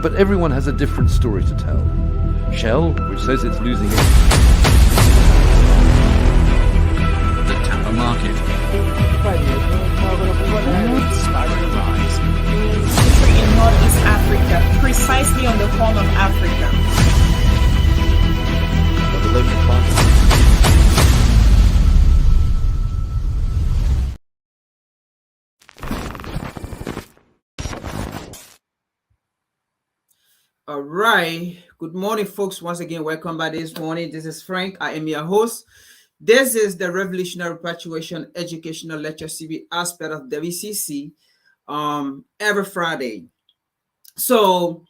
But everyone has a different story to tell. Shell, which says it's losing it. The Tampa market. Staggering rise. Country in Northeast Africa, precisely on the Horn of Africa. All right. Good morning, folks. Once again, welcome back this morning. This is Frank. I am your host. This is the Revolutionary Repatriation Educational Lecture Series aspect of WCC every Friday. So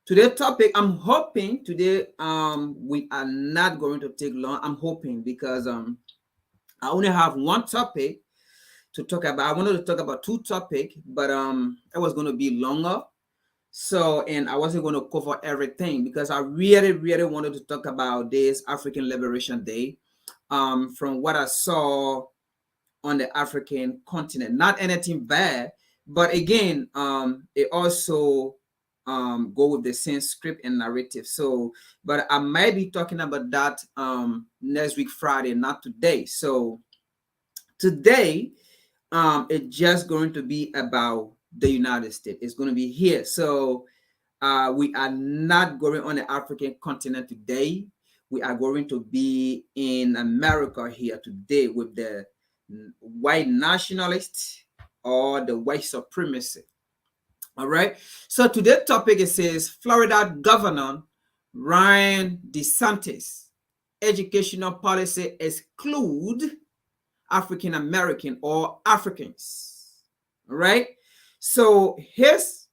today's topic, I'm hoping today we are not going to take long. I'm hoping because I only have one topic to talk about. I wanted to talk about two topics, but it was going to be longer. So, and I wasn't going to cover everything because I really wanted to talk about this African Liberation Day from what I saw on the African continent. Not anything bad, but again, it also go with the same script and narrative. So, but I might be talking about that next week, Friday, not today. So today, it's just going to be about the United States. It's going to be here. So we are not going on the African continent today. We are going to be in America here today with the white nationalists or the white supremacy. All right. So today's topic, it says Florida Governor Ron DeSantis educational policy exclude African American or Africans. All right. So his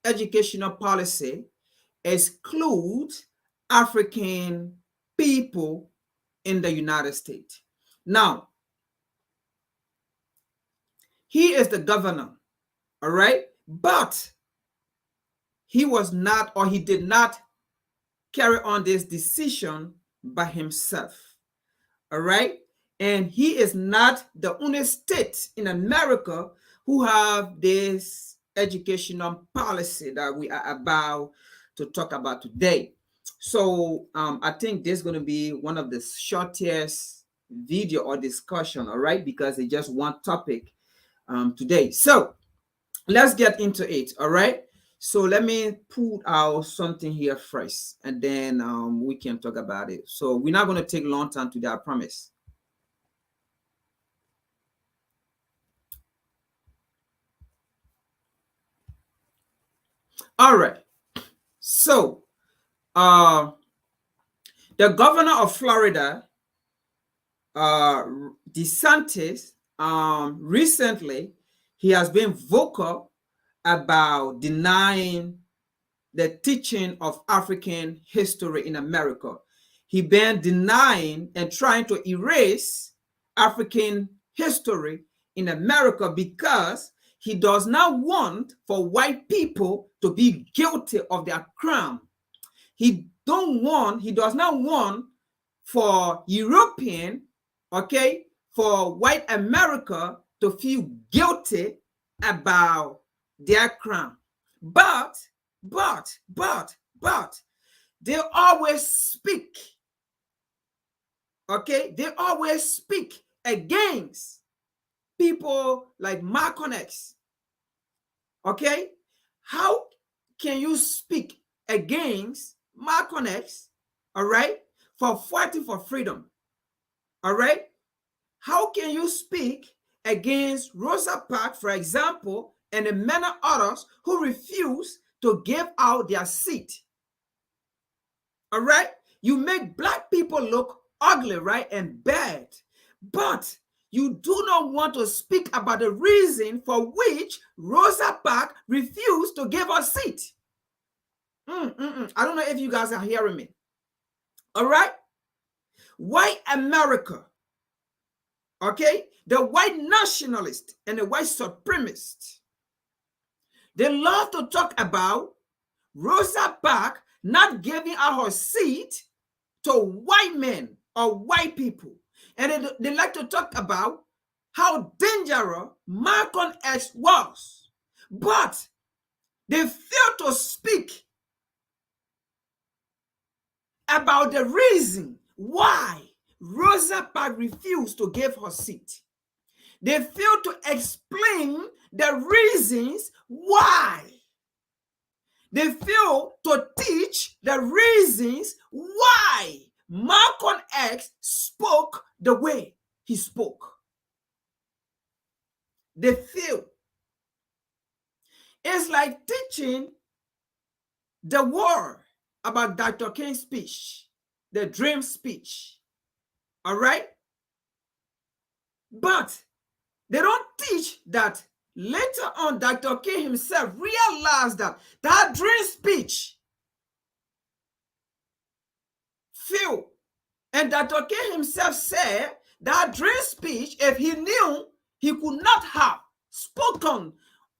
educational policy excludes African people in the United States. Now, he is the governor, all right? But he was not, or he did not carry on this decision by himself, all right? And he is not the only state in America who have this educational policy that we are about to talk about today. So I think this is going to be one of the shortest video or discussion, all right? Because it's just one topic today. So let's get into it, all right? So let me put out something here first, and then we can talk about it. So we're not going to take a long time today, I promise. All right. So, the governor of Florida, DeSantis, recently, he has been vocal about denying the teaching of African history in America. He been denying and trying to erase African history in America because he does not want for white people to be guilty of their crime. He does not want for European, okay, for white America to feel guilty about their crime. But they always speak, okay? They always speak against people like Malcolm X. Okay, how can you speak against Malcolm X, all right, for fighting for freedom, all right? How can you speak against Rosa Parks, for example, and many others who refuse to give out their seat, all right? You make black people look ugly, right, and bad, but you do not want to speak about the reason for which Rosa Parks refused to give a seat. I don't know if you guys are hearing me. All right? White America, okay? The white nationalists and the white supremacists, they love to talk about Rosa Parks not giving out her seat to white men or white people. And they like to talk about how dangerous Malcolm X was. But They fail to speak about the reason why Rosa Parks refused to give her seat. They fail to explain the reasons why. They fail to teach the reasons why Malcolm X spoke the way he spoke. They fail. It's like teaching the world about Dr. King's speech, the dream speech. All right? But they don't teach that later on, Dr. King himself realized that that dream speech failed. And Dr. King himself said that dream speech, if he knew, he could not have spoken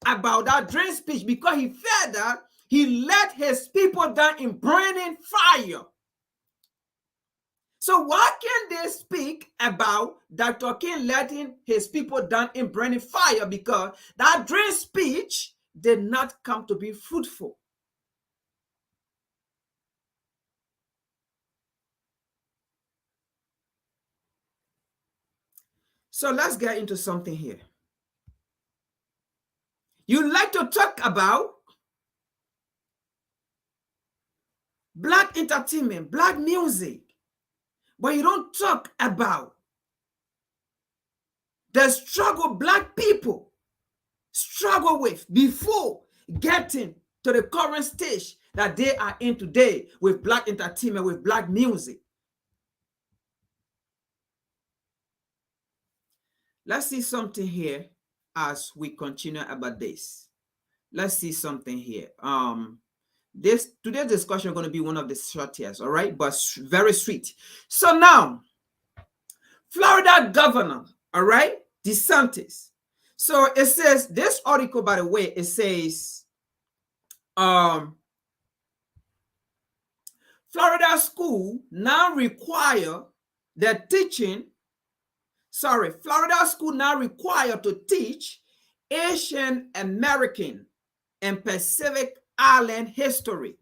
about that dream speech because he felt that he let his people down in burning fire. So why can they speak about Dr. King letting his people down in burning fire? Because that dream speech did not come to be fruitful. So let's get into something here. You like to talk about Black entertainment, Black music, but you don't talk about the struggle Black people struggle with before getting to the current stage that they are in today with Black entertainment, with Black music. Let's see something here as we continue about this. Let's see something here. Today's discussion is going to be one of the shortest, all right, but very sweet. So now, Florida governor, all right, DeSantis. So it says, this article, by the way, it says, Florida school now require the teaching, Florida school now required to teach Asian American and Pacific Island history.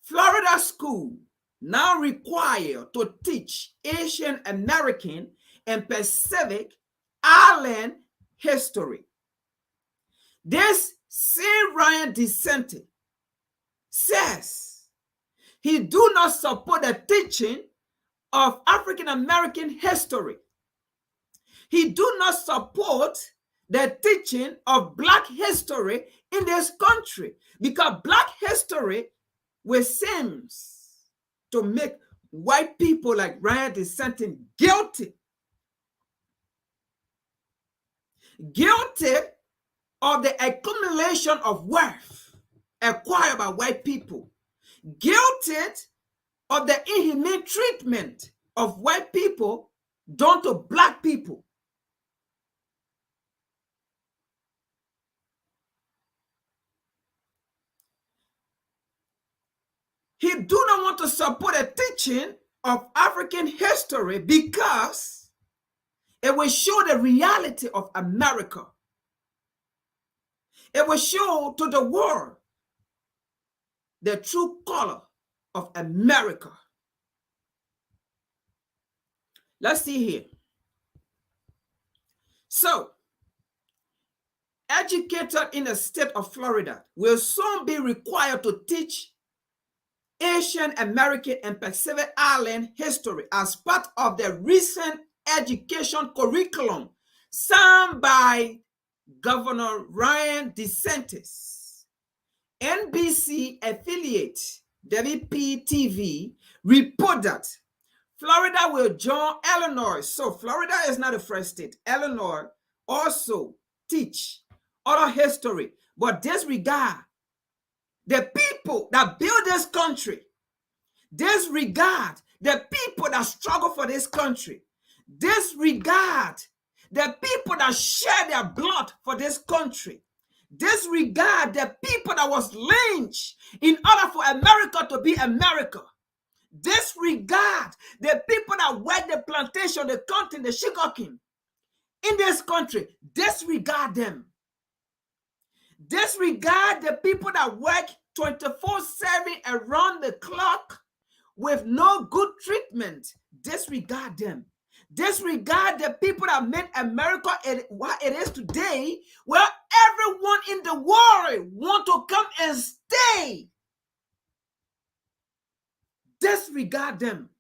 Florida school now required to teach Asian American and Pacific Island history. This same Ryan DeSantis says he do not support the teaching of African American history. He do not support the teaching of Black history in this country because Black history will seems to make white people like Ryan DeSantis guilty of the accumulation of wealth acquired by white people, guilty of the inhumane treatment of white people done to Black people. He do not want to support a teaching of African history because it will show the reality of America. It will show to the world the true color of America. Let's see here. So, educators in the state of Florida will soon be required to teach Asian American and Pacific Island history as part of the recent education curriculum signed by Governor Ryan DeSantis. NBC affiliate WPTV report that Florida will join Illinois. So Florida is not the first state. Illinois also teach other history, but disregard the people that build this country. Disregard the people that struggle for this country. Disregard the people that shed their blood for this country. Disregard the people that was lynched in order for America to be America. Disregard the people that work the plantation, the cotton, the sugarcane in this country. Disregard them. Disregard the people that work 24/7 around the clock with no good treatment. Disregard them. Disregard the people that made America what it is today, where everyone in the world want to come and stay. Disregard them.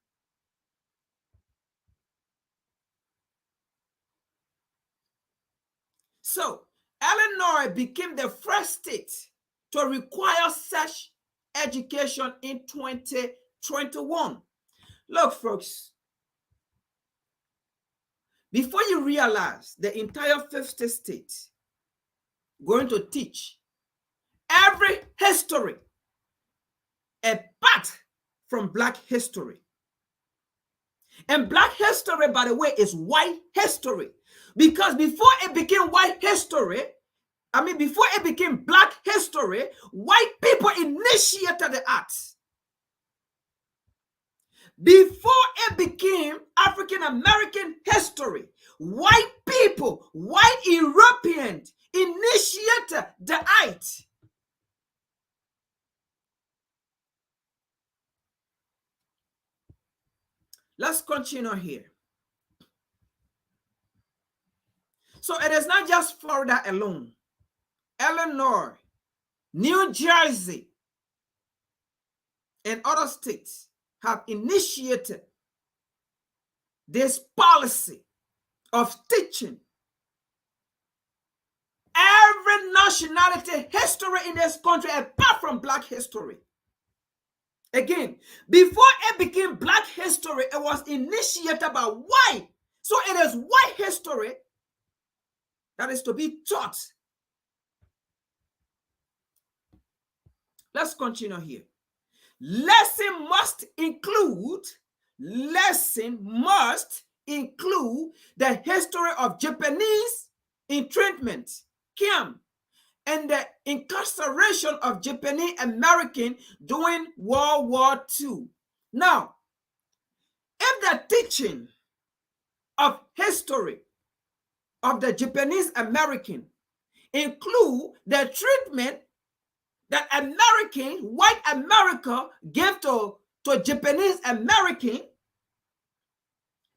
So, Illinois became the first state to require such education in 2021. Look, folks, before you realize the entire 50 states going to teach every history apart from Black history. And Black history, by the way, is white history. Because before it became white history, before it became Black history, white people initiated the arts. Before it became African American history, white people, white Europeans initiated the art. Let's continue here. So it is not just Florida alone. Illinois, New Jersey, and other states have initiated this policy of teaching every nationality history in this country apart from Black history. Again, before it became Black history, it was initiated by white. So it is white history that is to be taught. Let's continue here. Lesson must include the history of Japanese internment camp and the incarceration of Japanese Americans during World War II. Now, if the teaching of history of the Japanese American include the treatment that white America gave to Japanese American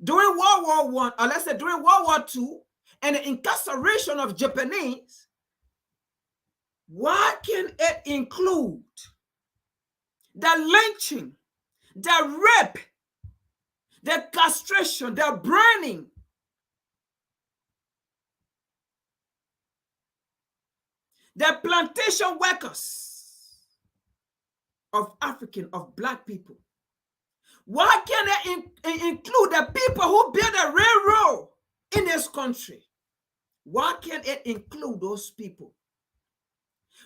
during World War I, or let's say during World War II, and the incarceration of Japanese, what can it include? The lynching, the rape, the castration, the burning, the plantation workers of Black people. Why can it include the people who built the railroad in this country? Why can it include those people?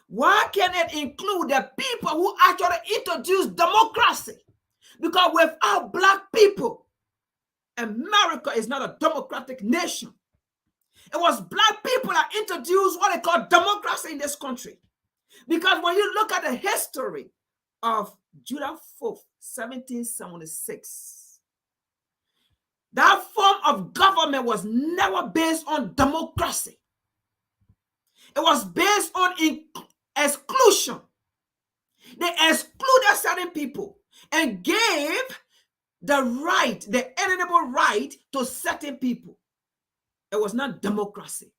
Why can it include the people who actually introduced democracy? Because without Black people, America is not a democratic nation. It was Black people that introduced what they call democracy in this country. Because when you look at the history of July 4th, 1776, that form of government was never based on democracy. It was based on exclusion. They excluded certain people and gave the right, the inalienable right to certain people. It was not democracy.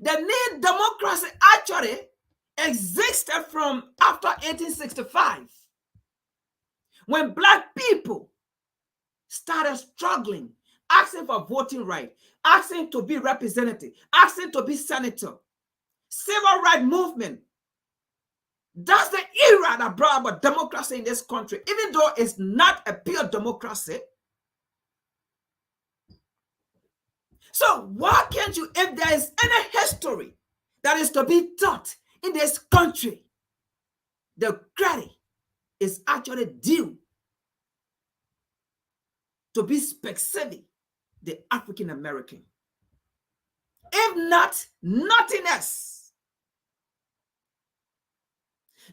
The name democracy actually existed from after 1865, when Black people started struggling, asking for voting right, asking to be representative, asking to be senator. Civil rights movement. That's the era that brought about democracy in this country, even though it's not a pure democracy. So why can't you, if there is any history that is to be taught in this country, the credit is actually due to be specific, the African American. If not, nothing else.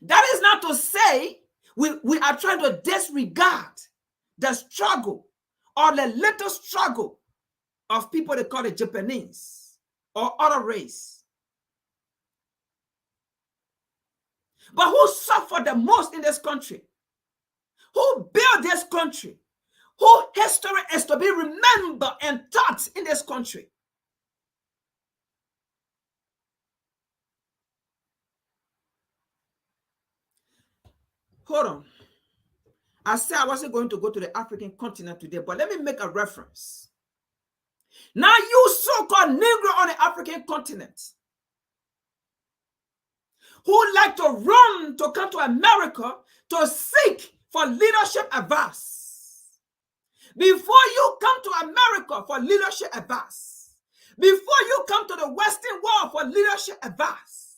That is not to say we are trying to disregard the struggle or the little struggle of people they call the Japanese or other race. But who suffered the most in this country? Who built this country? Who history is to be remembered and taught in this country? Hold on. I said I wasn't going to go to the African continent today, but let me make a reference. Now, you so-called Negro on the African continent who like to run to come to America to seek for leadership advice. Before you come to America for leadership advice, before you come to the Western world for leadership advice,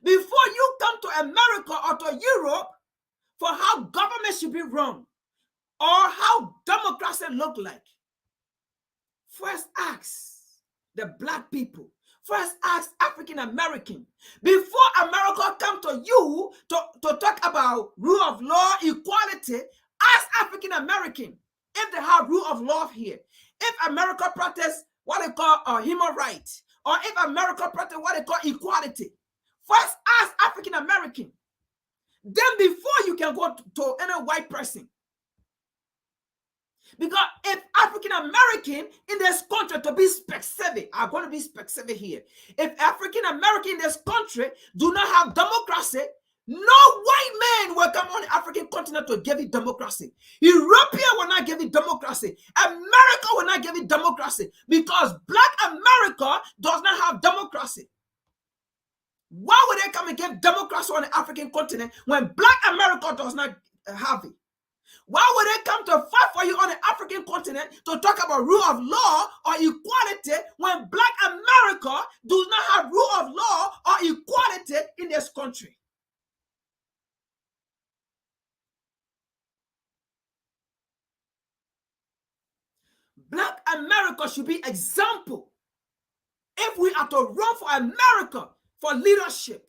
before you come to America or to Europe for how government should be run or how democracy look like, first ask the Black people. First ask African American. Before America come to you to talk about rule of law, equality, ask African American if they have rule of law here. If America practice what they call human rights, or if America practice what they call equality, first ask African American. Then before you can go to any white person. Because if African American in this country, to be specific, I'm going to be specific here. If African American in this country do not have democracy, no white man will come on the African continent to give it democracy. European will not give it democracy. America will not give it democracy because Black America does not have democracy. Why would they come and give democracy on the African continent when Black America does not have it? Why would they come to fight for you on the African continent to talk about rule of law or equality when Black America does not have rule of law or equality in this country? Black America should be example if we are to run for America for leadership,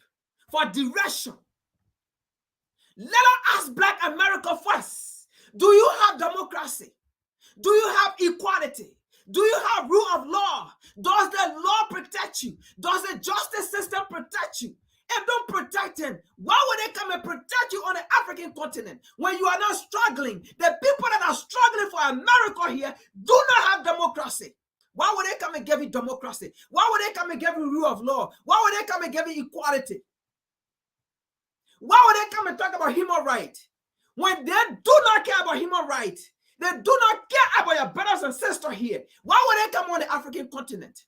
for direction. Let us ask Black America first. Do you have democracy? Do you have equality? Do you have rule of law? Does the law protect you? Does the justice system protect you? If don't protect them, why would they come and protect you on the African continent when you are not struggling? The people that are struggling for America here do not have democracy. Why would they come and give you democracy? Why would they come and give you rule of law? Why would they come and give you equality? Why would they come and talk about human rights? When they do not care about human rights, they do not care about your brothers and sisters here. Why would they come on the African continent?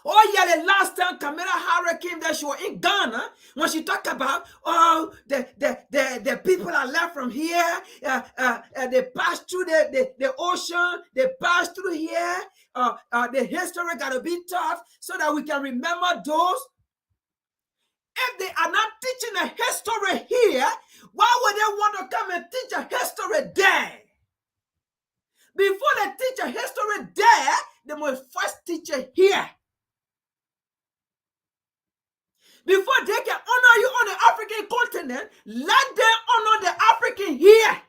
Oh yeah, the last time Kamala Harris came there, she was in Ghana when she talked about the people are left from here. They passed through the ocean. They passed through here. The history got to be taught so that we can remember those. If they are not teaching a history here, why would they want to come and teach a history there? Before they teach a history there, they must first teach it here. Before they can honor you on the African continent, let them honor the African here.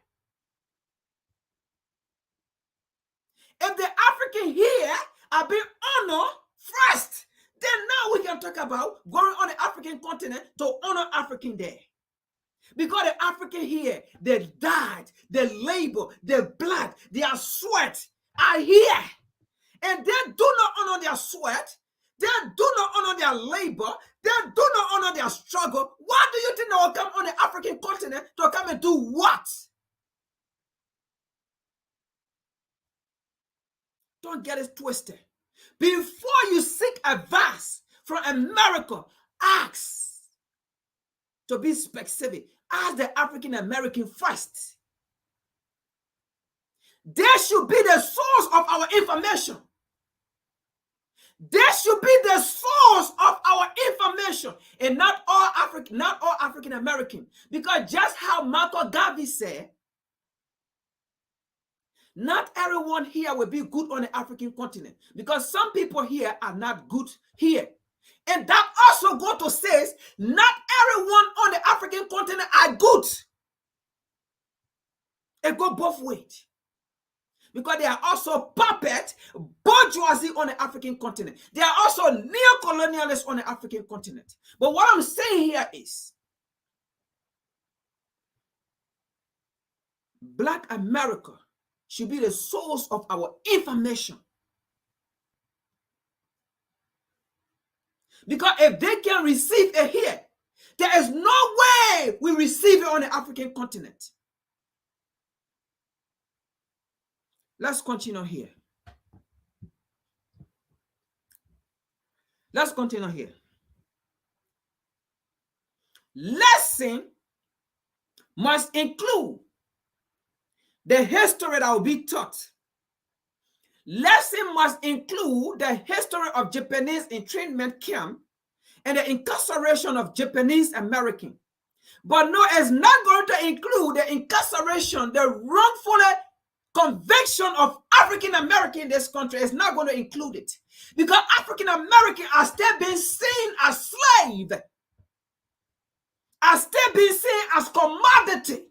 If the African here are being honored first, then now we can talk about going on the African continent to honor African there. Because the African here, they died, they labor, they blood, their sweat are here. And they do not honor their sweat. They do not honor their labor. They do not honor their struggle. Why do you think they will come on the African continent to come and do what? Don't get it twisted. Before you seek advice from America, ask to be specific. Ask the African American first. They should be the source of our information. They should be the source of our information, and not all African American. Because just how Michael Garvey said, not everyone here will be good on the African continent, because some people here are not good here. And that also go to say, not everyone on the African continent are good. It go both ways. because they are also puppet bourgeoisie on the African continent. They are also neo-colonialists on the African continent. But what I'm saying here is, Black America should be the source of our information. Because if they can receive it here, there is no way we receive it on the African continent. Let's continue here. Let's continue here. Lesson must include the history that will be taught. Lesson must include the history of Japanese internment camp and the incarceration of Japanese American. But no, it's not going to include the incarceration, the wrongful conviction of African American in this country. It's not going to include it. Because African American are still being seen as slaves, are still being seen as commodity.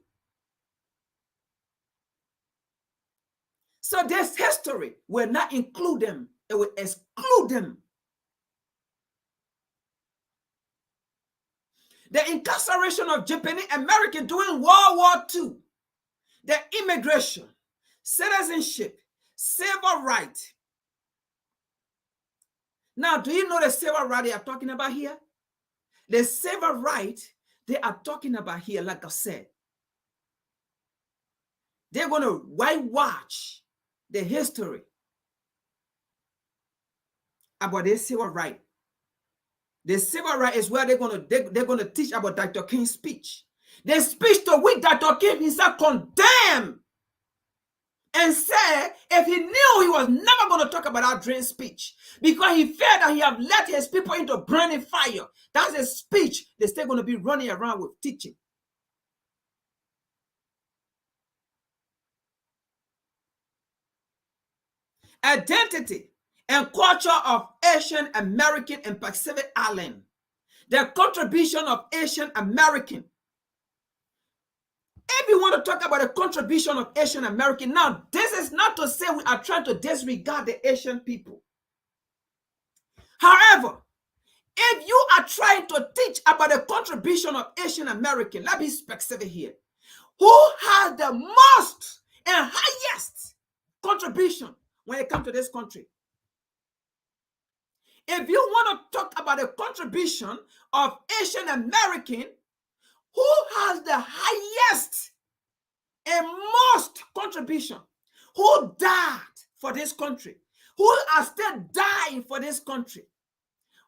So this history will not include them. It will exclude them. The incarceration of Japanese American during World War II, the immigration, citizenship, civil rights. Now, do you know the civil right they are talking about here? The civil right they are talking about here, like I said, they're going to whitewash the history about the civil right. The civil right is where they're going to teach about Dr. King's speech. The speech to which Dr. King himself condemned and said if he knew he was never going to talk about that dream speech because he feared that he have led his people into burning fire. That's a speech they're still going to be running around with teaching. Identity and culture of Asian American and Pacific Island. The contribution of Asian American. If you want to talk about the contribution of Asian American, now this is not to say we are trying to disregard the Asian people. However, if you are trying to teach about the contribution of Asian American, let me be specific here. Who has the most and highest contribution when it comes to this country? If you want to talk about the contribution of Asian American, who has the highest and most contribution? Who died for this country? Who are still dying for this country?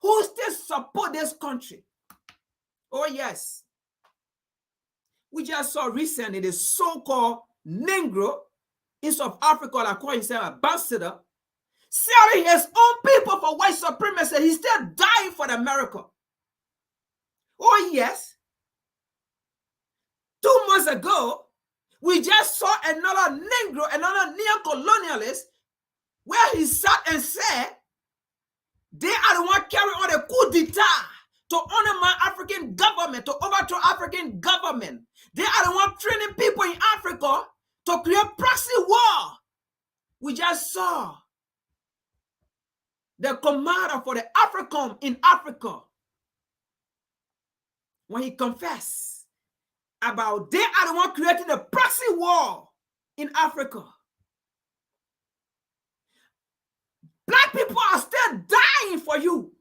Who still support this country? Oh yes. We just saw recently the so-called Negro in South Africa that called himself ambassador, selling his own people for white supremacy. He's still dying for America. Oh yes. 2 months ago, we just saw another Negro, another neo-colonialist, where he sat and said, they are the one carrying on the coup d'etat to honor my African government, to overthrow African government. They are the one training people in Africa to create proxy war. We just saw the commander for the AFRICOM in Africa when he confessed about they are the one creating the proxy war in Africa. Black people are still dying for you,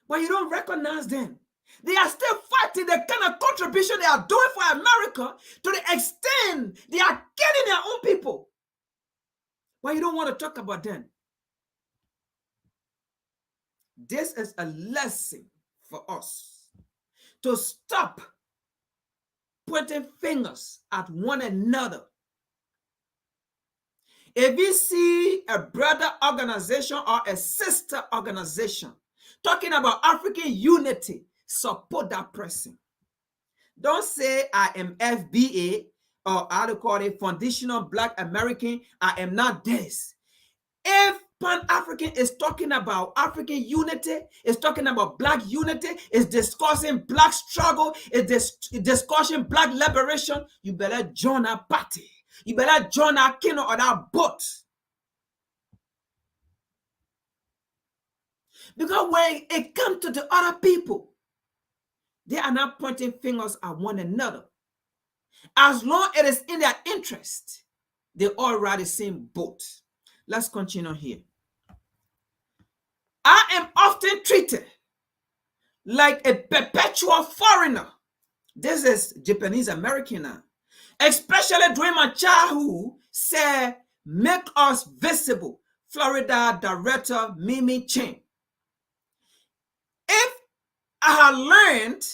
but you don't recognize them. They are still fighting the kind of contribution they are doing for America to the extent they are killing their own people, but you don't want to talk about them. This is a lesson for us to stop pointing fingers at one another. If you see a brother organization or a sister organization talking about African unity, support that person. Don't say I am FBA or how to call it foundational Black American. I am not this. If Pan-African is talking about African unity, is talking about Black unity, is discussing Black struggle, is discussing Black liberation, you better join our party. you better join that canoe or that boat. Because when it comes to the other people, they are not pointing fingers at one another. As long as it is in their interest, they all ride the same boat. Let's continue here. I am often treated like a perpetual foreigner. This is Japanese American now. Especially during my childhood, said, make us visible. Florida Director Mimi Chen. If I had learned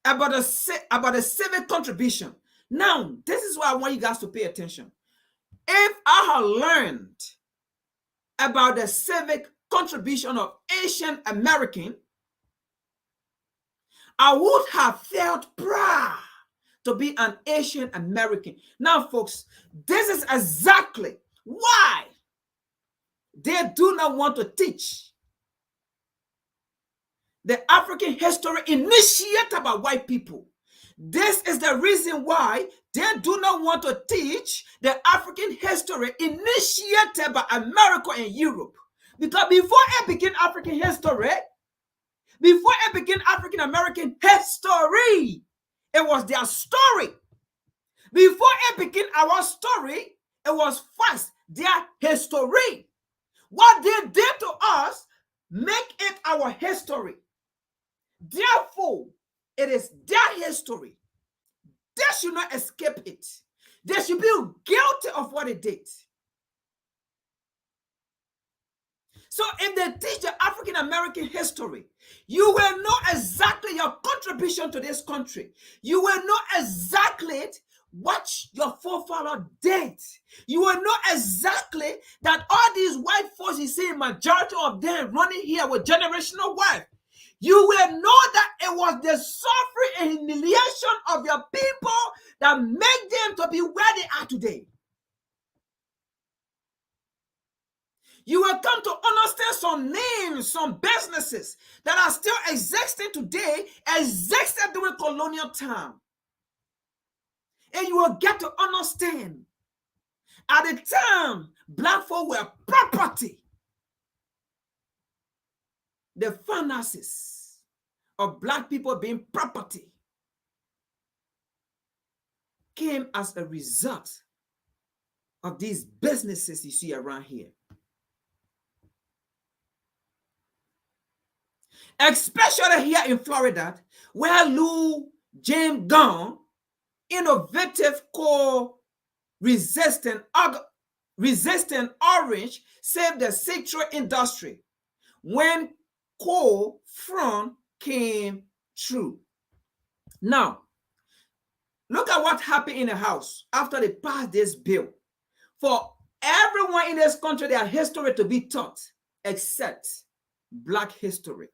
about the civic contribution, now this is why I want you guys to pay attention. If I had learned about the civic contribution of Asian American, I would have felt proud to be an Asian American. Now, folks, this is exactly why they do not want to teach the African history initiated by white people. This is the reason why they do not want to teach the African history initiated by America and Europe. Because before it became African history, before it became African American history, it was their story. Before it became our story, it was first their history. What they did to us, make it our history. Therefore, it is their history. They should not escape it. They should be guilty of what they did. So if they teach the African American history, you will know exactly your contribution to this country. You will know exactly what your forefather did. You will know exactly that all these white folks, you see, majority of them running here with generational wealth. You will know that it was the suffering and humiliation of your people that made them to be where they are today. You will come to understand some names, some businesses that are still existing today, existed during colonial time. And you will get to understand, at the time, black folk were property. The finances of black people being property came as a result of these businesses you see around here. Especially here in Florida, where Lou James Gunn, innovative resistant orange, saved the citrus industry when coal front came true. Now, look at what happened in the House after they passed this bill. For everyone in this country, their history to be taught, except black history.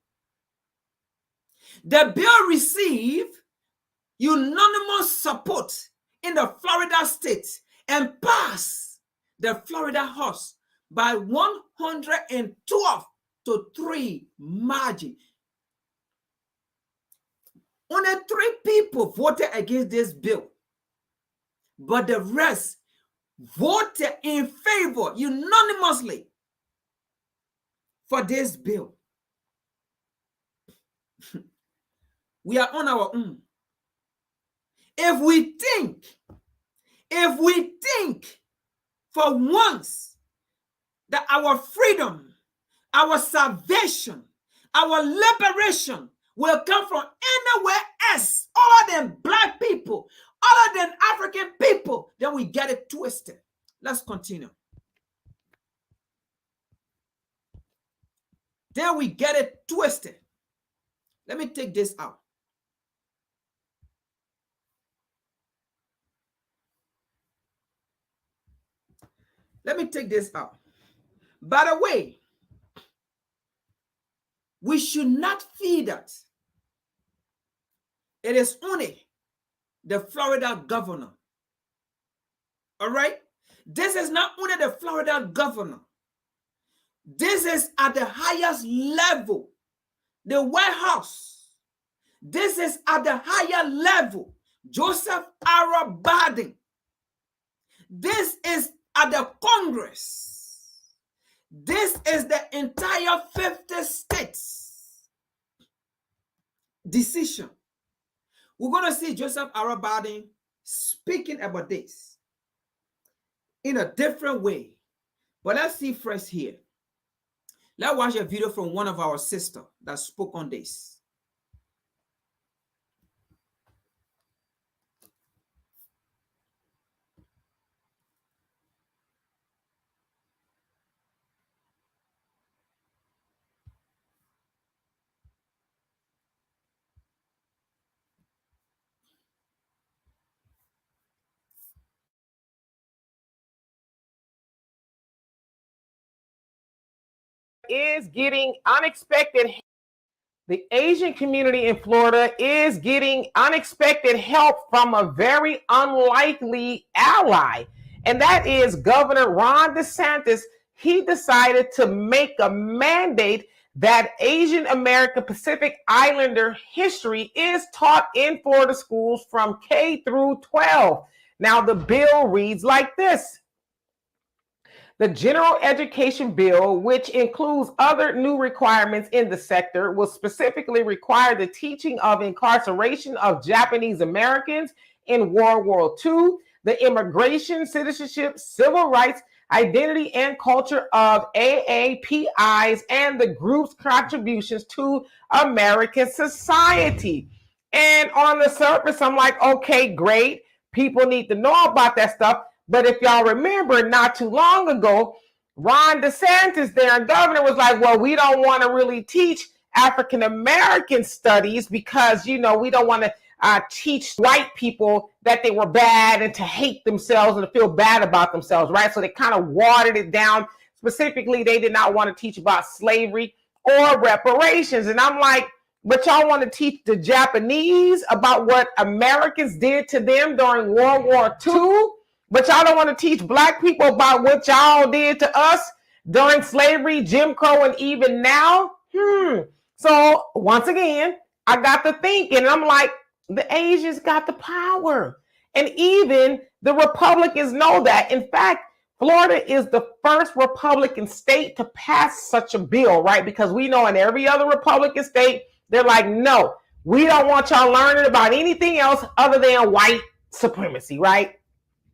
The bill received unanimous support in the Florida state and passed the Florida House by 112-3 margin. Only 3 people voted against this bill, but the rest voted in favor unanimously for this bill. We are on our own. If we think for once that our freedom, our salvation, our liberation will come from anywhere else other than black people, other than African people, then we get it twisted. Let's continue. Then we get it twisted. Let me take this out. Let me take this out. By the way, we should not feed that. It is only the Florida governor. All right? This is not only the Florida governor. This is at the highest level, the White House. This is at the higher level, Joseph R. Biden. This is at the Congress. This is the entire 50 states decision. We're going to see Joseph Arabadi speaking about this in a different way. But let's see first here. Let's watch a video from one of our sisters that spoke on this. Is getting unexpected. The Asian community in Florida is getting unexpected help from a very unlikely ally, and that is Governor Ron DeSantis. He decided to make a mandate that Asian American Pacific Islander history is taught in Florida schools from K through 12. Now, the bill reads like this. The General Education Bill, which includes other new requirements in the sector, will specifically require the teaching of incarceration of Japanese Americans in World War II, the immigration, citizenship, civil rights, identity, and culture of AAPIs, and the group's contributions to American society. And on the surface, I'm like, okay, great. People need to know about that stuff. But if y'all remember, not too long ago, Ron DeSantis, their governor, was like, well, we don't want to really teach African-American studies because, you know, we don't want to teach white people that they were bad and to hate themselves and to feel bad about themselves, right? So they kind of watered it down. Specifically, they did not want to teach about slavery or reparations. And I'm like, but y'all want to teach the Japanese about what Americans did to them during World War II? But y'all don't want to teach black people about what y'all did to us during slavery, Jim Crow, and even now? So once again, I got to thinking, I'm like, the Asians got the power. And even the Republicans know that. In fact, Florida is the first Republican state to pass such a bill, right? Because we know in every other Republican state, they're like, no, we don't want y'all learning about anything else other than white supremacy, right?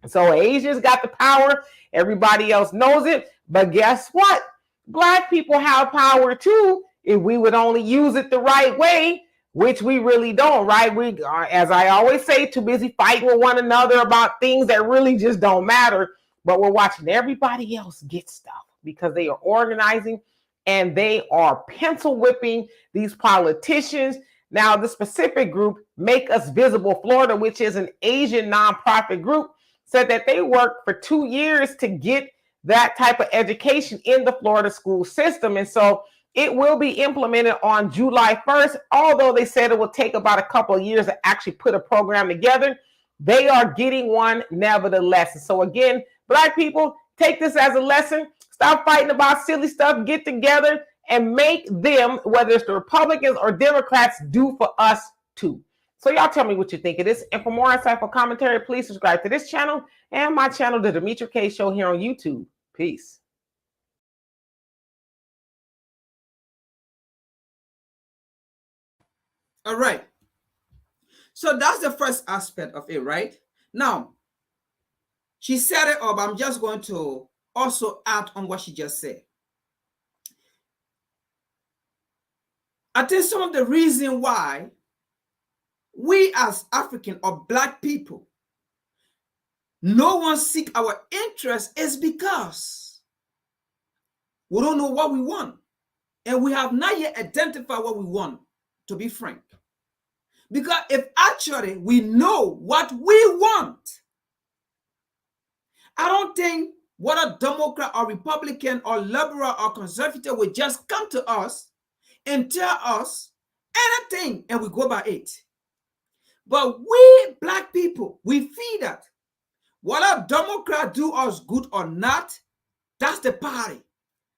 So Asians got the power. Everybody else knows it. But guess what? Black people have power too if we would only use it the right way, which we really don't, right? We are, as I always say, too busy fighting with one another about things that really just don't matter. But we're watching everybody else get stuff because they are organizing and they are pencil whipping these politicians. Now, the specific group, Make Us Visible Florida, which is an Asian nonprofit group, said that they worked for 2 years to get that type of education in the Florida school system. And so it will be implemented on July 1st, although they said it will take about a couple of years to actually put a program together. They are getting one nevertheless. And so again, Black people, take this as a lesson. Stop fighting about silly stuff. Get together and make them, whether it's the Republicans or Democrats, do for us too. So y'all tell me what you think of this. And for more insightful commentary, please subscribe to this channel and my channel, The Demetria K Show, here on YouTube. Peace. All right. So that's the first aspect of it, right? Now, she set it up. I'm just going to also add on what she just said. I think some of the reason why we as African or Black people, no one seek our interest is because we don't know what we want. And we have not yet identified what we want, to be frank. Because if actually we know what we want, I don't think what a Democrat or Republican or liberal or conservative will just come to us and tell us anything and we go by it. But we Black people, we feel that whether Democrat do us good or not, that's the party.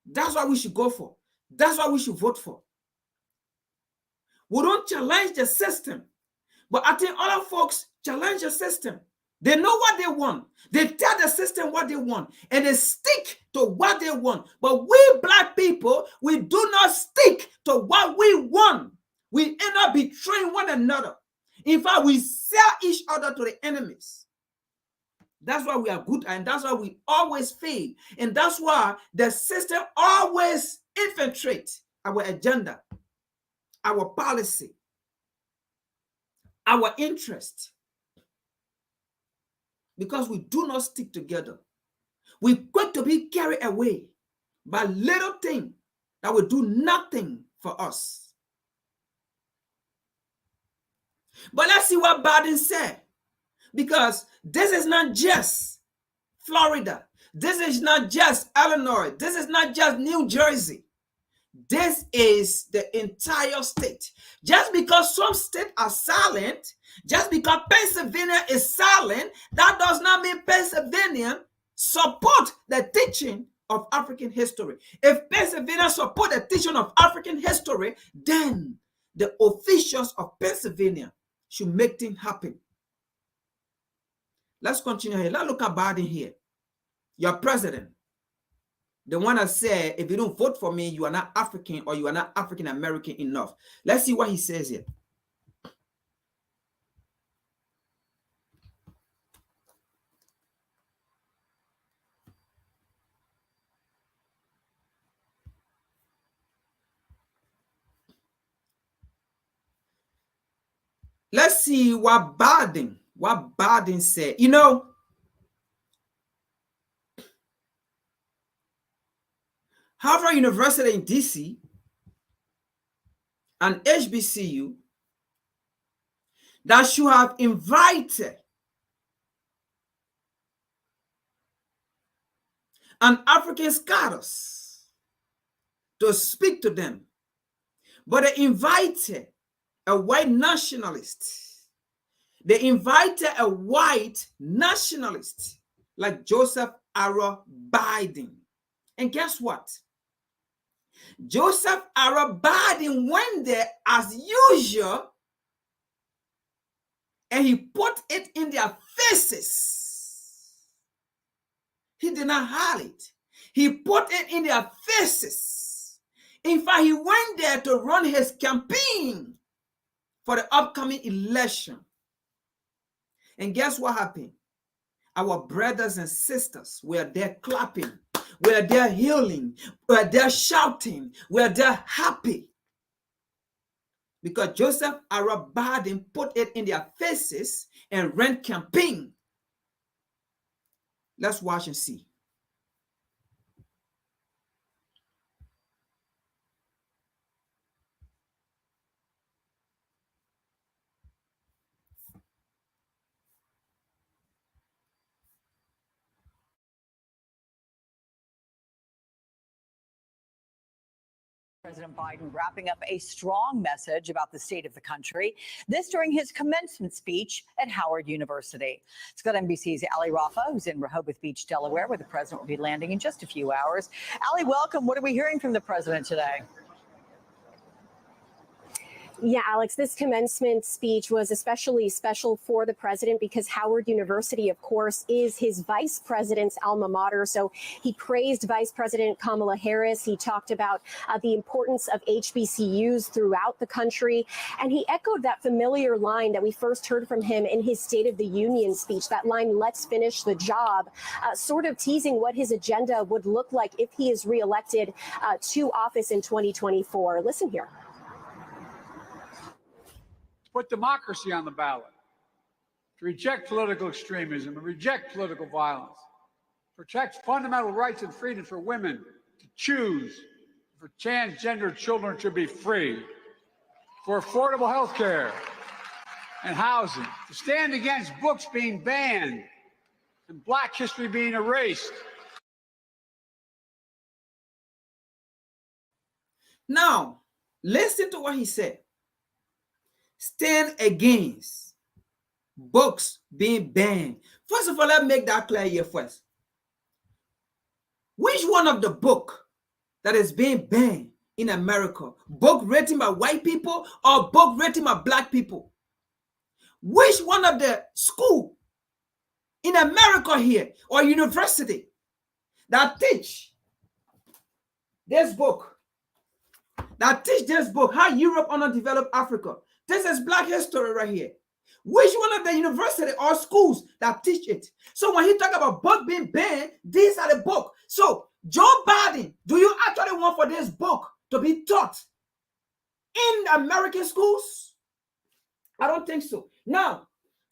That's what we should go for. That's what we should vote for. We don't challenge the system. But I think other folks challenge the system. They know what they want. They tell the system what they want, and they stick to what they want. But we black people, we do not stick to what we want. We end up betraying one another. In fact, we sell each other to the enemies. That's why we are good, and that's why we always fail. And that's why the system always infiltrates our agenda, our policy, our interest. Because we do not stick together. We're quick to be carried away by little things that will do nothing for us. But let's see what Biden said. Because this is not just Florida. This is not just Illinois. This is not just New Jersey. This is the entire state. Just because some states are silent, just because Pennsylvania is silent, that does not mean Pennsylvania support the teaching of African history. If Pennsylvania support the teaching of African history, then the officials of Pennsylvania should make things happen. Let's continue here. Let's look at Biden here. Your president, the one that said, if you don't vote for me, you are not African or you are not African American enough. Let's see what he says here. Let's see what Biden said. You know, Harvard University in DC and HBCU that should have invited an African scholars to speak to them, but they invited a white nationalist. They invited a white nationalist like Joseph R. Biden. And guess what? Joseph R. Biden went there as usual, and he put it in their faces. He did not hide it. He put it in their faces. In fact, he went there to run his campaign for the upcoming election. And guess what happened? Our brothers and sisters were there clapping. We're there healing. We're there shouting. We're there happy. Because Joseph R. Biden put it in their faces and ran campaign. Let's watch and see. President Biden wrapping up a strong message about the state of the country. This during his commencement speech at Howard University. Let's go to NBC's Ali Rafa, who's in Rehoboth Beach, Delaware, where the president will be landing in just a few hours. Ali, welcome. What are we hearing from the president today? Yeah, Alex, this commencement speech was especially special for the president because Howard University, of course, is his vice president's alma mater. So he praised Vice President Kamala Harris. He talked about the importance of HBCUs throughout the country. And he echoed that familiar line that we first heard from him in his State of the Union speech, that line, "Let's finish the job," sort of teasing what his agenda would look like if he is reelected to office in 2024. Listen here. Put democracy on the ballot, to reject political extremism and reject political violence, protect fundamental rights and freedom for women to choose, for transgender children to be free, for affordable health care and housing, to stand against books being banned and Black history being erased. Now, listen to what he said. Stand against books being banned. First of all, let's make that clear here first. Which one of the book that is being banned in America? Book written by white people or book written by Black people? Which one of the school in America here, or university, that teach this book, how Europe underdeveloped Africa. This is Black history right here. Which one of the university or schools that teach it? So when he talk about book being banned, these are the book. So Joe Biden, do you actually want for this book to be taught in American schools? I don't think so. Now,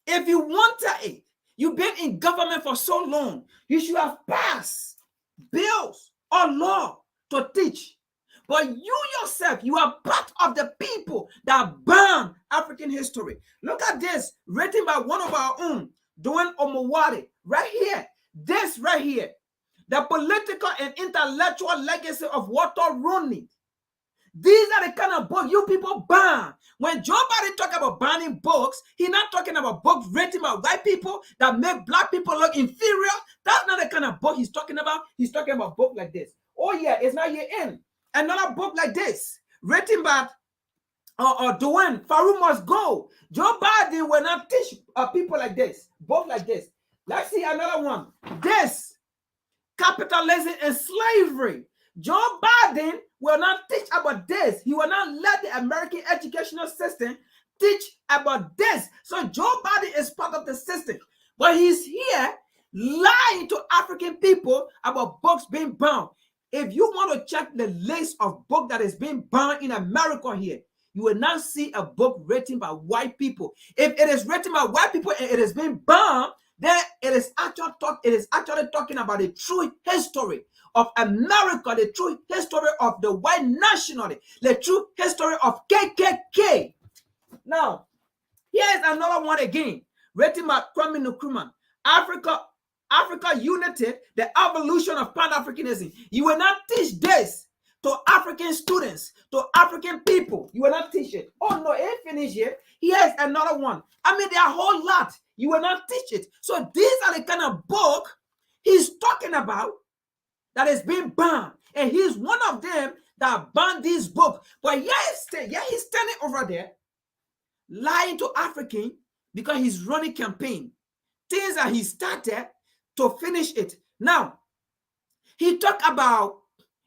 if you want it, you've been in government for so long, you should have passed bills or law to teach. But you yourself, you are part of the people that burn African history. Look at this, written by one of our own, Dwayne Omowari, right here. This right here, the political and intellectual legacy of Walter Rooney. These are the kind of books you people ban. When Joe Biden talk about banning books, he's not talking about books written by white people that make Black people look inferior. That's not the kind of book he's talking about. He's talking about books like this. Oh yeah, it's not yet in. Another book like this, written by Dwayne, Farouk Must Go. Joe Biden will not teach people like this, book like this. Let's see another one. This, Capitalism and Slavery. Joe Biden will not teach about this. He will not let the American educational system teach about this. So Joe Biden is part of the system. But he's here lying to African people about books being banned. If you want to check the list of books that is being banned in America here, you will not see a book written by white people. If it is written by white people and it is being banned, then it is actually talking about the true history of America, the true history of the white nationality, the true history of KKK. Now, here is another one again, written by Kwame Nkrumah. Africa Unity, the evolution of Pan-Africanism. You will not teach this to African students, to African people. You will not teach it. Oh no, it ain't finished yet. Here's another one. I mean, there are a whole lot. You will not teach it. So these are the kind of book he's talking about that is being banned. And he's one of them that banned this book. But he's standing over there lying to African because he's running campaign. Things that he started to finish it. Now, he talked about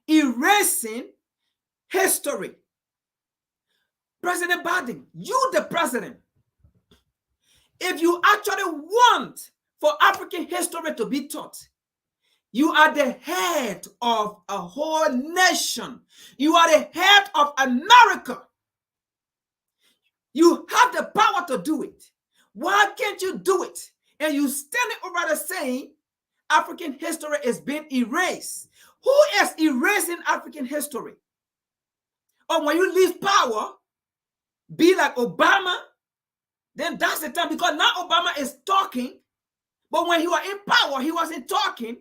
erasing history. President Biden, you the president, if you actually want for African history to be taught, you are the head of a whole nation. You are the head of America. You have the power to do it. Why can't you do it? And you standing over there saying African history is being erased. Who is erasing African history? Or when you leave power, be like Obama, then that's the time, because now Obama is talking, but when he was in power, he wasn't talking.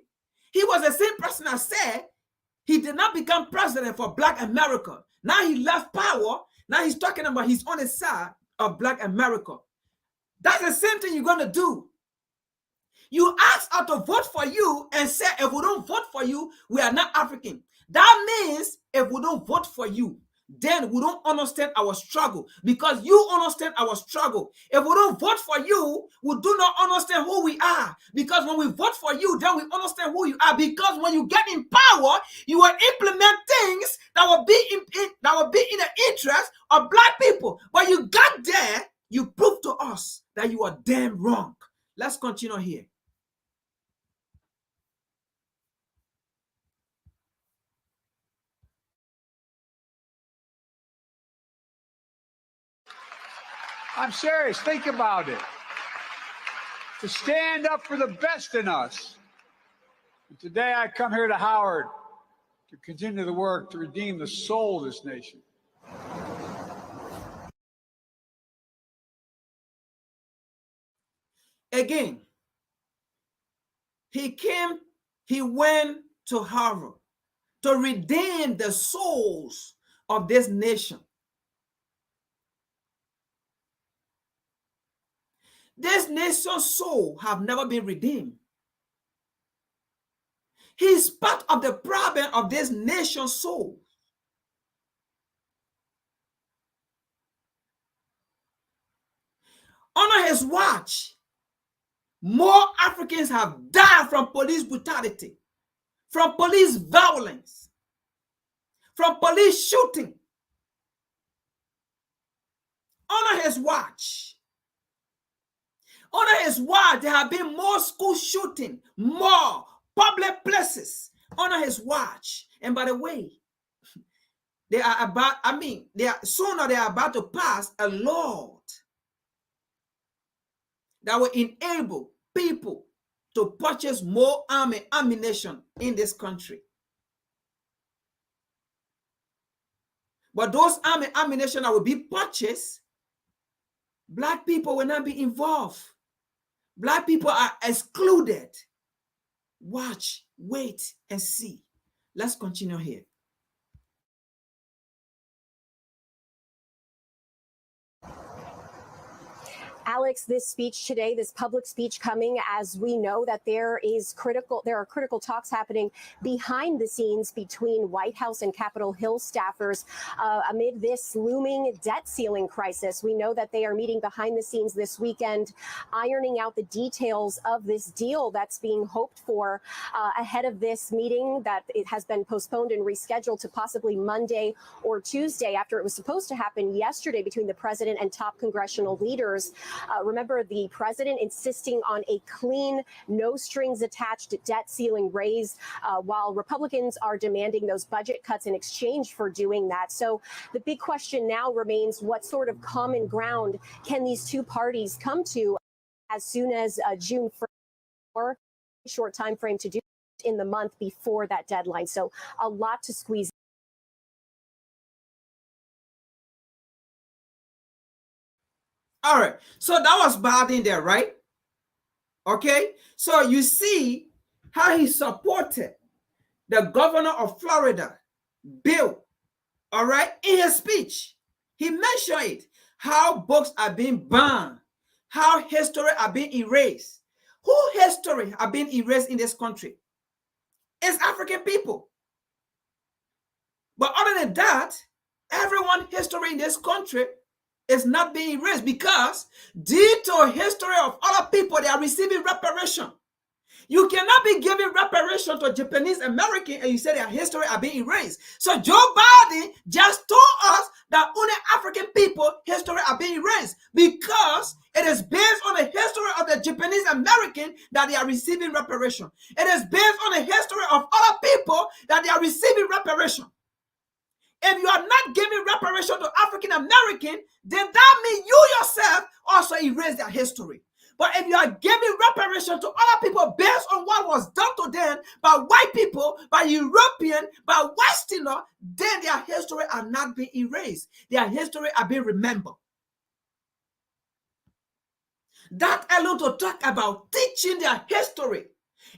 He was the same person that said he did not become president for Black America. Now he left power. Now he's talking about he's on the side of Black America. That's the same thing you're going to do. You ask us to vote for you and say, if we don't vote for you, we are not African. That means if we don't vote for you, then we don't understand our struggle, because you understand our struggle. If we don't vote for you, we do not understand who we are, because when we vote for you, then we understand who you are, because when you get in power, you will implement things that will be in the interest of Black people. But you got there, you proved to us that you are damn wrong. Let's continue here. I'm serious. Think about it. To stand up for the best in us. And today I come here to Howard to continue the work to redeem the soul of this nation. Again, he went to Harvard to redeem the souls of this nation. This nation's soul have never been redeemed. He's part of the problem of this nation's soul. On his watch, more Africans have died from police brutality, from police violence, from police shooting. Under his watch, there have been more school shooting, more public places under his watch. And by the way, they are about to pass a law that will enable people to purchase more ammunition in this country. But those ammunition that will be purchased, Black people will not be involved. Black people are excluded. Watch, wait, and see. Let's continue here. Alex, this speech today, this public speech coming as we know that there are critical talks happening behind the scenes between White House and Capitol Hill staffers amid this looming debt ceiling crisis. We know that they are meeting behind the scenes this weekend, ironing out the details of this deal that's being hoped for ahead of this meeting that it has been postponed and rescheduled to possibly Monday or Tuesday after it was supposed to happen yesterday between the president and top congressional leaders. Remember, the president insisting on a clean, no strings attached debt ceiling raise, while Republicans are demanding those budget cuts in exchange for doing that. So the big question now remains, what sort of common ground can these two parties come to as soon as June 1st, or a short time frame to do in the month before that deadline? So a lot to squeeze. All right, so that was Biden there, right? Okay, so you see how he supported the governor of Florida bill, all right, in his speech. He mentioned it, how books are being banned, how history are being erased. Who history are being erased in this country? It's African people. But other than that, everyone's history in this country is not being erased, because due to history of other people, they are receiving reparation. You cannot be giving reparation to Japanese American and you say their history are being erased. So Joe Biden just told us that only African people history are being erased, because it is based on the history of the Japanese American that they are receiving reparation. It is based on the history of other people that they are receiving reparation. If you are not giving reparation to African American, then that means you yourself also erase their history. But if you are giving reparation to other people based on what was done to them by white people, by European, by Westerner, then their history are not being erased. Their history are being remembered. That alone to talk about teaching their history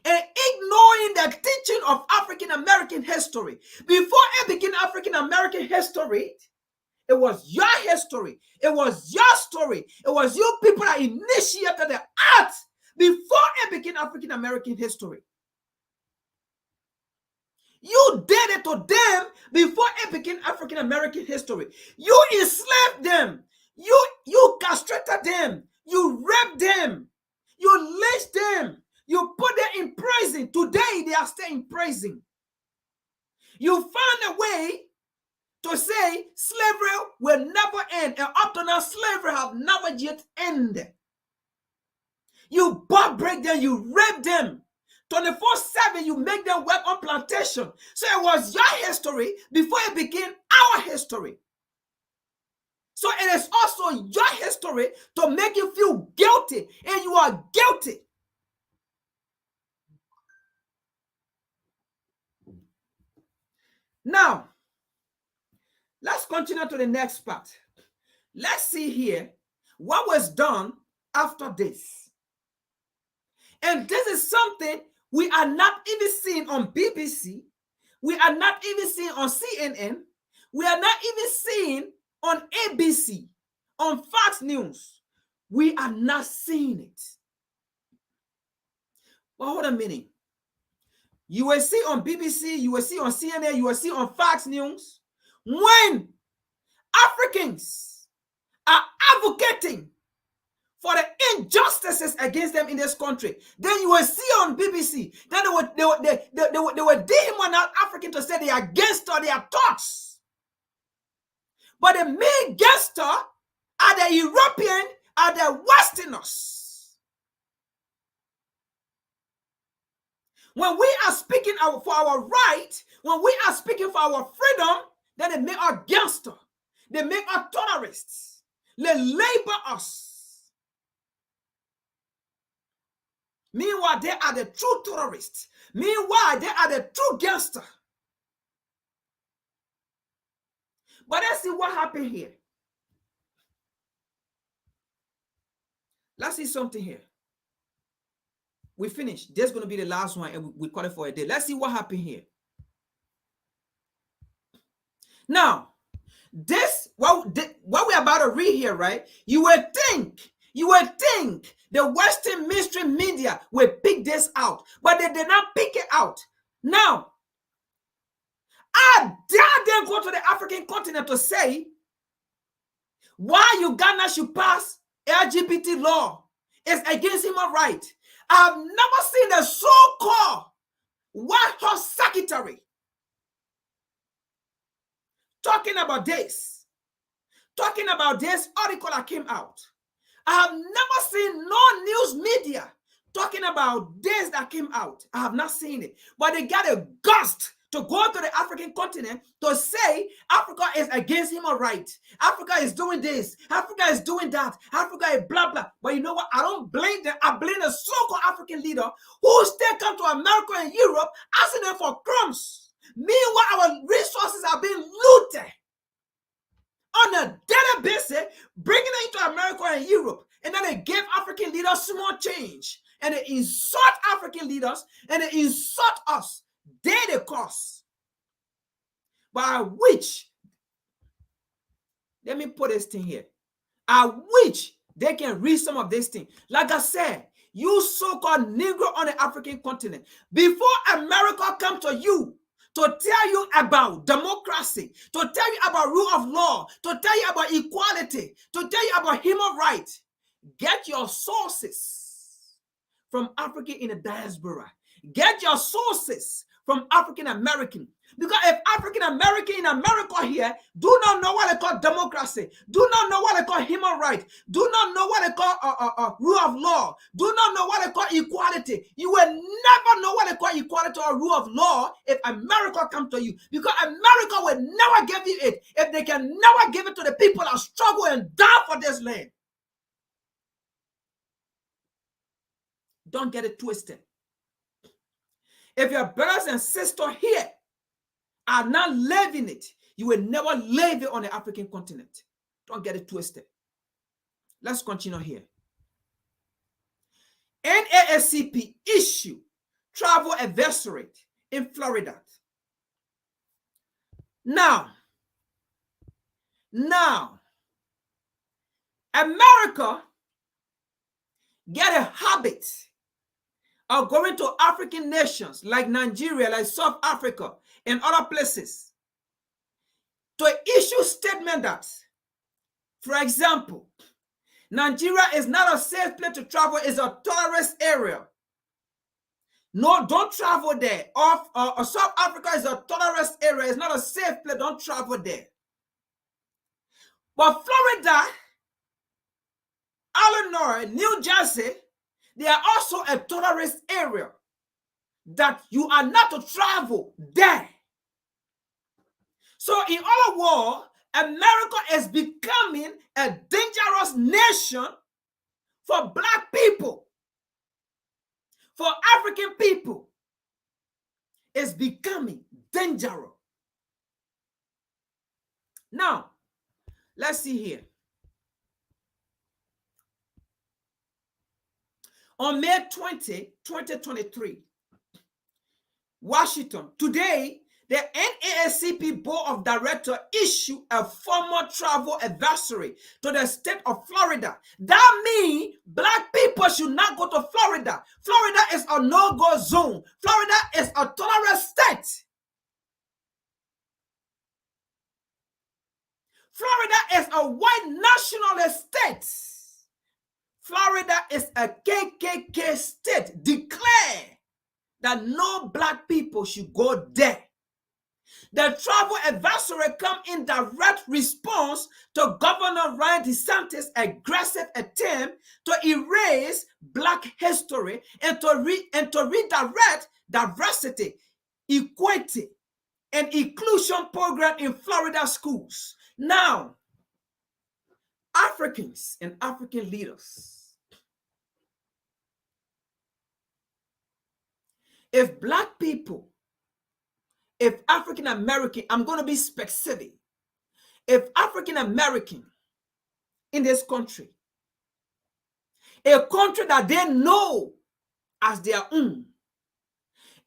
and ignoring the teaching of African American history. Before it became African American history, it was your history. It was your story. It was you people that initiated the art before it became African American history. You did it to them before it became African American history. You enslaved them. You castrated them. You raped them. You lynched them. You put them in prison. Today, they are still in prison. You found a way to say slavery will never end. And up to now, slavery have never yet ended. You break them. You rape them. 24/7, you make them work on plantation. So it was your history before it became our history. So it is also your history to make you feel guilty. And you are guilty. Now, let's continue to the next part. Let's see here what was done after this. And this is something we are not even seeing on BBC. We are not even seeing on CNN. We are not even seeing on ABC, on Fox News. We are not seeing it. Well, hold a minute. You will see on BBC, you will see on CNN, you will see on Fox News, when Africans are advocating for the injustices against them in this country. Then you will see on BBC, then they will demonize African to say they are against their thoughts. But the main gangster are the European, are the Westerners. When we are speaking for our right, when we are speaking for our freedom, then they make us gangster. They make us terrorists. They label us. Meanwhile, they are the true terrorists. Meanwhile, they are the true gangster. But let's see what happened here. Let's see something here. We finished. This is going to be the last one, and we call it for a day. Let's see what happened here. Now, what we're about to read here, right? You would think the Western mainstream media will pick this out, but they did not pick it out. Now, I dare them go to the African continent to say why Uganda should pass LGBT law is against human rights. I've never seen a so-called White House secretary talking about this article that came out. I have never seen no news media talking about this that came out. I have not seen it. But they got a gust to go to the African continent to say Africa is against human rights. Africa is doing this. Africa is doing that. Africa is blah, blah. But you know what? I don't blame them. I blame the so-called African leader who still come to America and Europe asking them for crumbs. Meanwhile, our resources are being looted on a daily basis, bringing it into America and Europe. And then they give African leaders small change. And they insult African leaders and they insult us. They the cause. By which, let me put this thing here. I wish they can read some of this thing. Like I said, you so-called Negro on the African continent, before America come to you to tell you about democracy, to tell you about rule of law, to tell you about equality, to tell you about human rights, get your sources from African in the diaspora. Get your sources from African American. Because if African American in America here do not know what they call democracy, do not know what they call human rights, do not know what they call rule of law, do not know what they call equality, you will never know what they call equality or rule of law if America come to you. Because America will never give you it if they can never give it to the people that struggle and die for this land. Don't get it twisted. If your brothers and sisters here are not living it, you will never live it on the African continent. Don't get it twisted. Let's continue here. NAACP issue travel advisory in Florida. Now, America get a habit of going to African nations like Nigeria, like South Africa, and other places to issue statement that, for example, Nigeria is not a safe place to travel, it's a tourist area. No, don't travel there. Or South Africa is a tourist area, it's not a safe place, don't travel there. But Florida, Illinois, New Jersey, they are also a tourist area that you are not to travel there. So in other words, America is becoming a dangerous nation for Black people, for African people. It's becoming dangerous. Now, let's see here. On May 20, 2023, Washington, today, the NAACP Board of Directors issued a formal travel advisory to the state of Florida. That means Black people should not go to Florida. Florida is a no-go zone. Florida is a tolerant state. Florida is a white nationalist state. Florida is a KKK state. Declare that no black people should go there. The travel advisory come in direct response to Governor Ron DeSantis' aggressive attempt to erase black history and to redirect diversity, equity, and inclusion program in Florida schools. Now, Africans and African leaders, if black people, if African American, I'm going to be specific, if African American in this country, a country that they know as their own,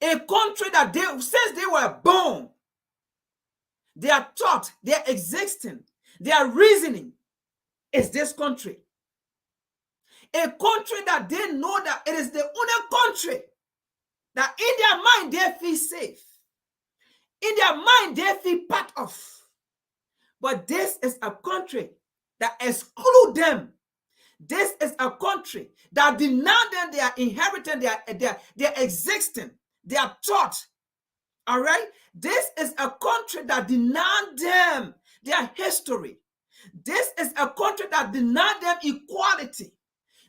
a country that they, since they were born, their thought, their existence, their reasoning is this country. A country that they know that it is the only country that in their mind they feel safe. In their mind they feel part of. But this is a country that excludes them. This is a country that deny them their inheritance, their existence, their thought. All right? This is a country that deny them their history. This is a country that deny them equality.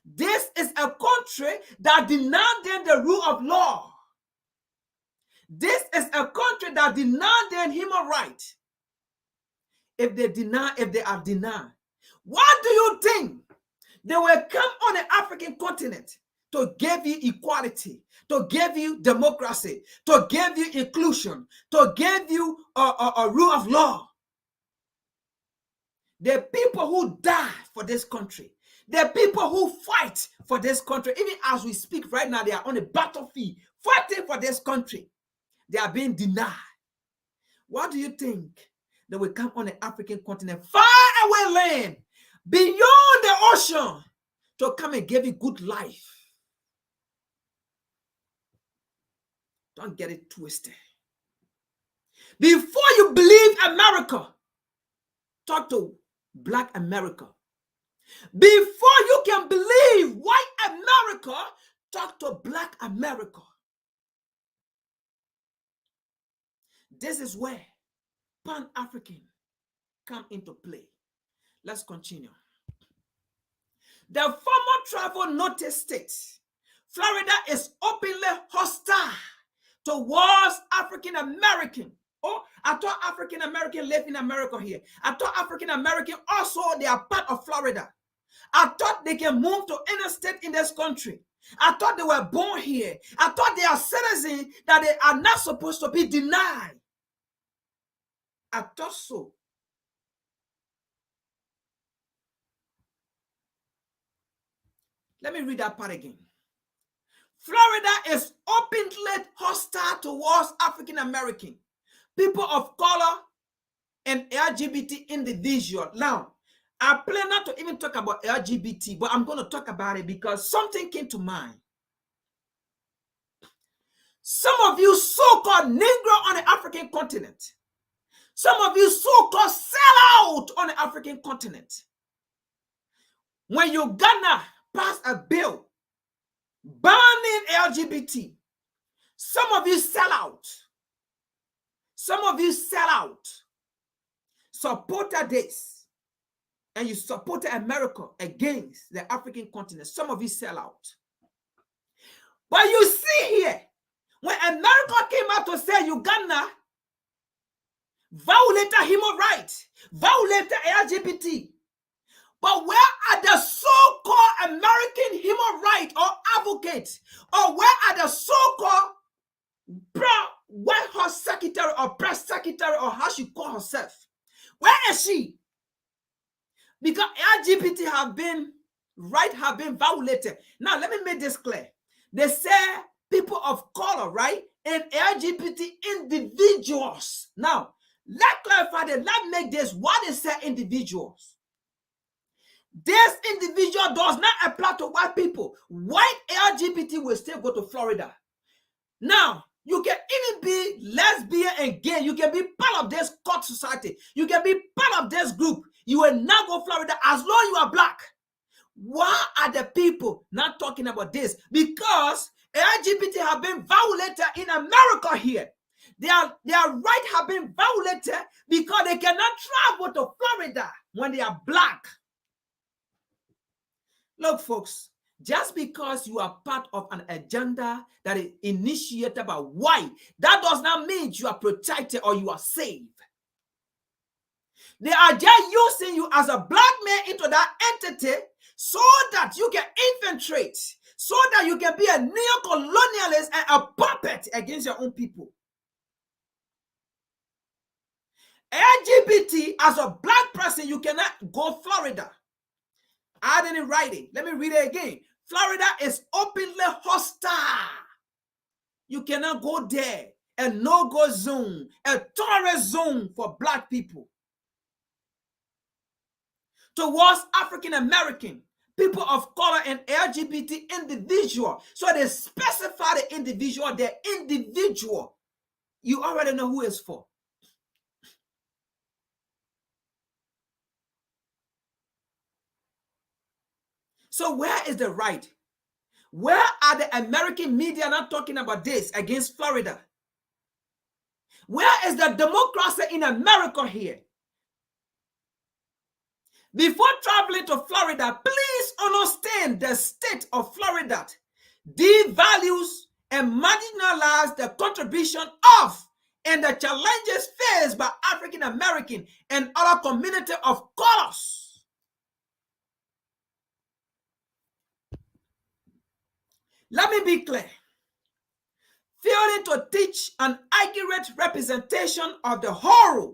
This is a country that deny them the rule of law. This is a country that deny them human rights. If they are denied, what do you think? They will come on the African continent to give you equality, to give you democracy, to give you inclusion, to give you a rule of law. The people who die for this country, the people who fight for this country, even as we speak right now, they are on the battlefield fighting for this country. They are being denied. What do you think? They will come on the African continent, far away land, beyond the ocean, to come and give you good life. Don't get it twisted. Before you believe America, talk to Black America. Before you can believe white America, talk to Black America. This is where Pan-African come into play. Let's continue. The former travel notice states Florida is openly hostile towards African American. Oh, I thought African American live in America here. I thought African American also they are part of Florida. I thought they can move to any state in this country. I thought they were born here. I thought they are citizens that they are not supposed to be denied. I thought so. Let me read that part again. Florida is openly hostile towards African American, people of color, and LGBT individuals. Now, I plan not to even talk about LGBT, but I'm going to talk about it because something came to mind. Some of you so-called Negro on the African continent, some of you so-called sellout on the African continent. When Uganda passed a bill banning LGBT, some of you sell out. Some of you sell out. Supported this. And you supported America against the African continent. Some of you sell out. But you see here, when America came out to say Uganda violated human rights, violated LGBT. But where are the so-called American human rights or advocates? Or where are the so-called White House secretary or press secretary or how she call herself? Where is she? Because LGBT have been violated. Now, let me make this clear. They say people of color, right? And LGBT individuals. Now, let's clarify that. Let's make this what they say individuals. This individual does not apply to white people. White LGBT will still go to Florida. Now, you can even be lesbian and gay. You can be part of this cult society. You can be part of this group. You will not go to Florida as long as you are black. Why are the people not talking about this? Because LGBT have been violated in America here. Their rights have been violated because they cannot travel to Florida when they are black. Look, folks, just because you are part of an agenda that is initiated by white, that does not mean you are protected or you are saved. They are just using you as a black man into that entity so that you can infiltrate, so that you can be a neo-colonialist and a puppet against your own people. LGBT, as a black person, you cannot go Florida. I didn't write it. Let me read it again. Florida is openly hostile. You cannot go there. A no-go zone, a tourist zone for black people. Towards African American, people of color, and LGBT individual. So they specify the individual, their individual. You already know who it's for. So where is the right? Where are the American media not talking about this against Florida? Where is the democracy in America here? Before traveling to Florida, please understand the state of Florida devalues and marginalizes the contribution of and the challenges faced by African American and other community of colors. Let me be clear. Failing to teach an accurate representation of the horror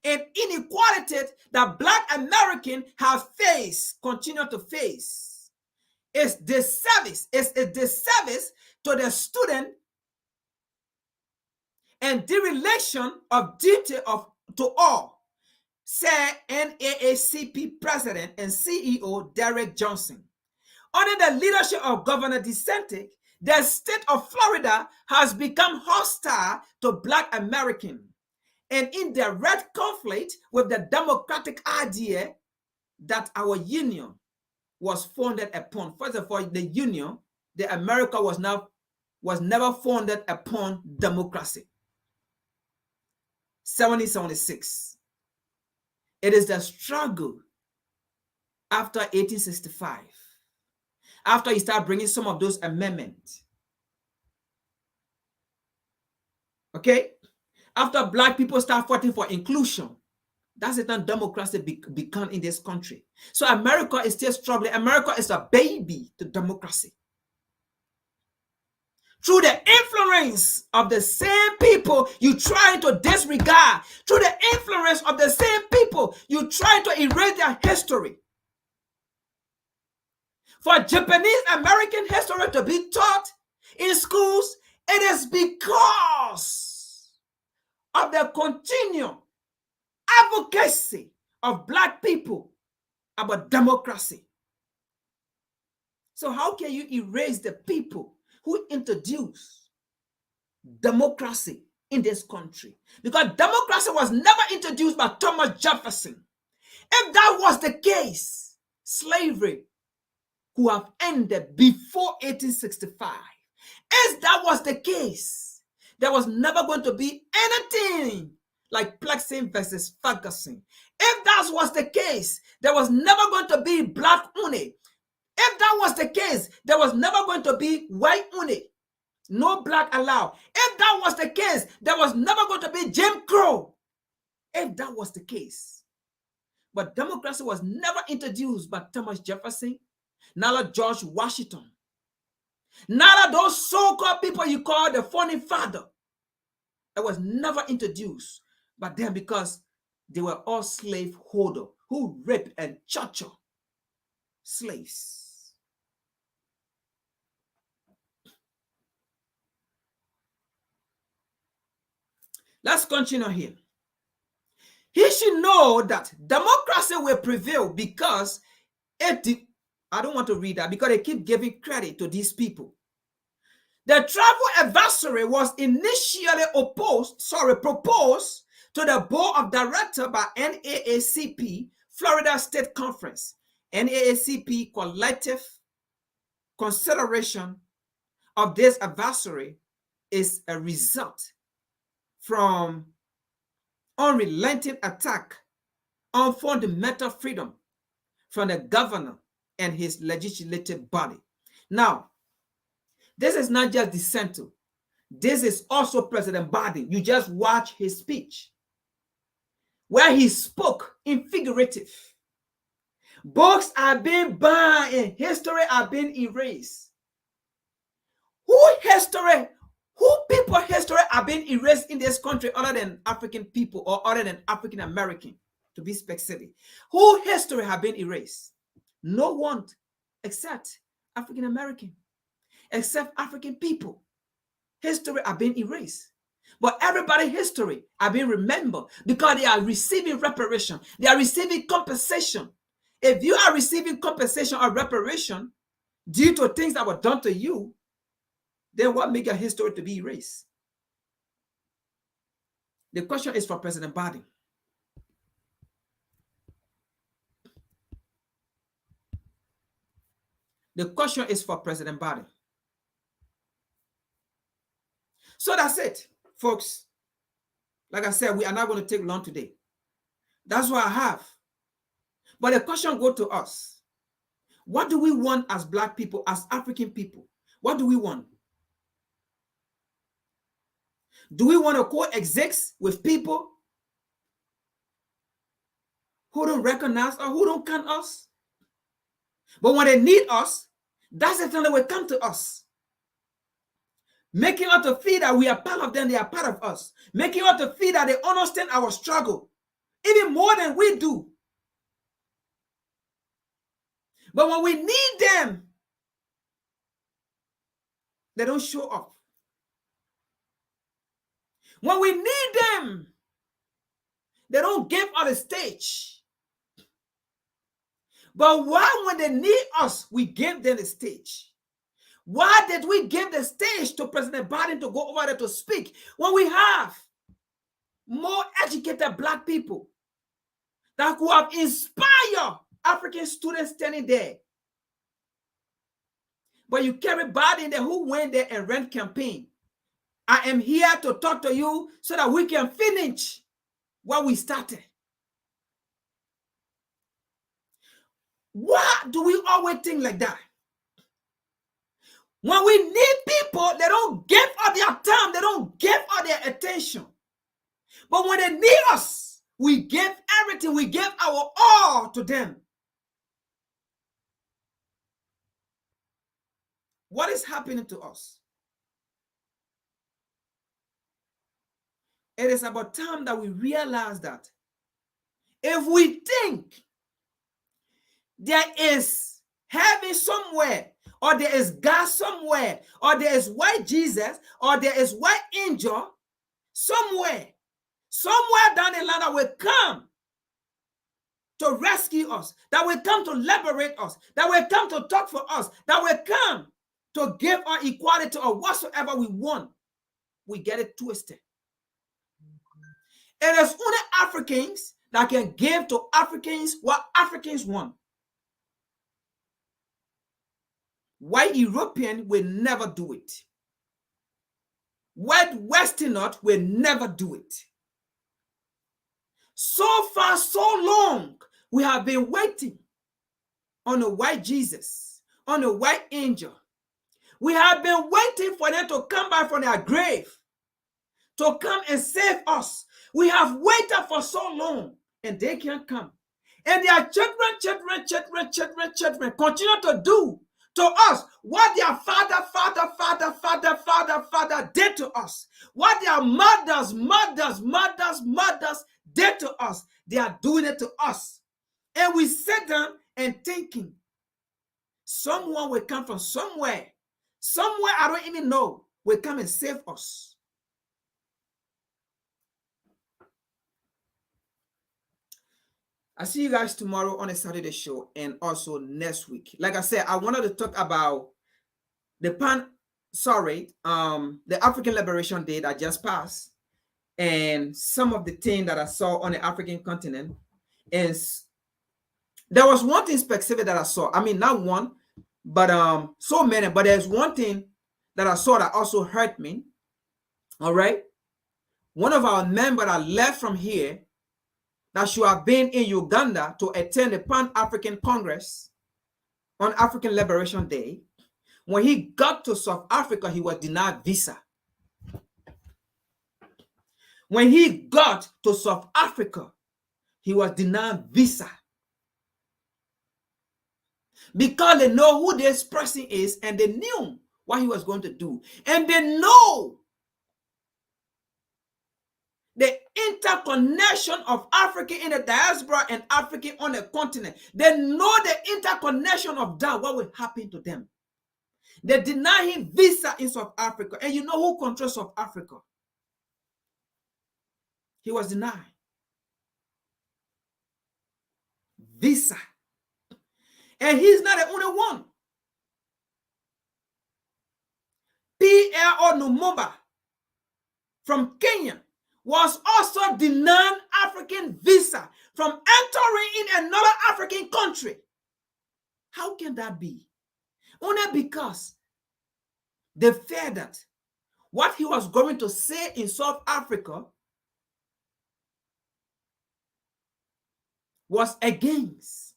and inequality that Black Americans have faced, continue to face, is disservice. It's a disservice to the student and dereliction of duty to all, said NAACP President and CEO Derek Johnson. Under the leadership of Governor DeSantis, the state of Florida has become hostile to Black Americans and in direct conflict with the democratic idea that our union was founded upon. First of all, the union, the America was never founded upon democracy. 1776. It is the struggle after 1865. After you start bringing some of those amendments. Okay? After Black people start fighting for inclusion, that's the time democracy began in this country. So America is still struggling. America is a baby to democracy. Through the influence of the same people you try to disregard, through the influence of the same people you try to erase their history. For Japanese American history to be taught in schools, it is because of the continued advocacy of Black people about democracy. So how can you erase the people who introduced democracy in this country? Because democracy was never introduced by Thomas Jefferson. If that was the case, slavery could have ended before 1865. If that was the case, there was never going to be anything like Plexing versus Ferguson. If that was the case, there was never going to be Black Uni. If that was the case, there was never going to be white Uni. No Black allowed. If that was the case, there was never going to be Jim Crow. If that was the case. But democracy was never introduced by Thomas Jefferson, neither George Washington, neither those so-called people you call the founding father. It was never introduced by them because they were all slave holders who raped and tortured slaves. Let's continue here. He should know that democracy will prevail because I don't want to read that because they keep giving credit to these people. The travel advisory was initially proposed to the board of directors by NAACP Florida State Conference NAACP collective consideration of this adversary is a result from unrelenting attack on fundamental freedom from the governor and his legislative body. Now, this is not just DeSantis. This is also President Biden. You just watch his speech where he spoke in figurative. Books are being banned and history are being erased. Who people history are being erased in this country other than African people or other than African American, to be specific? Who history have been erased? No one except African American, except African people. History are being erased. But everybody's history are being remembered because they are receiving reparation. They are receiving compensation. If you are receiving compensation or reparation due to things that were done to you, then what makes your history to be erased? The question is for President Biden. The question is for President Biden. So that's it, folks. Like I said, we are not going to take long today. That's what I have. But the question goes to us. What do we want as Black people, as African people? What do we want? Do we want to coexist with people who don't recognize or who don't count us? But when they need us, that's the time they will come to us. Making us to feel that we are part of them, they are part of us. Making us to feel that they understand our struggle, even more than we do. But when we need them, they don't show up. When we need them, they don't give us a stage. But why, when they need us, we give them the stage? Why did we give the stage to President Biden to go over there to speak when we have more educated Black people that could have inspired African students standing there? But you carry Biden there who went there and ran campaign. I am here to talk to you so that we can finish what we started. Why do we always think like that? When we need people, they don't give us their time, they don't give us their attention. But when they need us, we give everything, we give our all to them. What is happening to us? It is about time that we realize that if we think there is heaven somewhere, or there is God somewhere, or there is white Jesus, or there is white angel somewhere down the line that will come to rescue us, that will come to liberate us, that will come to talk for us, that will come to give our equality or whatsoever we want, we get it twisted. It is only Africans that can give to Africans what Africans want. White European will never do it. White Westerner will never do it. So far, so long, we have been waiting on a white Jesus, on a white angel. We have been waiting for them to come back from their grave, to come and save us. We have waited for so long, and they can't come. And their children continue to do to us what their father did to us. What their mothers did to us. They are doing it to us. And we sit down and thinking, someone will come from somewhere I don't even know, will come and save us. I'll see you guys tomorrow on a Saturday show and also next week. Like I said, I wanted to talk about the African Liberation Day that just passed and some of the things that I saw on the African continent. And There was one thing specific that I saw. I mean, not one, but so many. But there's one thing that I saw that also hurt me. All right. One of our members that left from here that should have been in Uganda to attend the Pan-African Congress on African Liberation Day. When he got to South Africa, he was denied visa. When he got to South Africa, he was denied visa. Because they know who this person is and they knew what he was going to do. And they know the interconnection of Africa in the diaspora and Africa on the continent. They know the interconnection of that, what will happen to them. They deny him visa in South Africa. And you know who controls South Africa? He was denied visa. And he's not the only one. PLO Lumumba from Kenya was also denied African visa from entering in another African country. How can that be? Only because they feared that what he was going to say in South Africa was against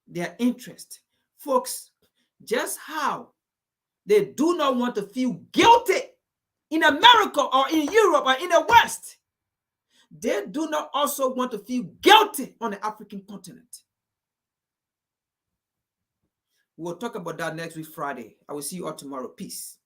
their interest. Folks, just how they do not want to feel guilty in America or in Europe or in the West, they do not also want to feel guilty on the African continent. We'll talk about that next week, Friday. I will see you all tomorrow. Peace.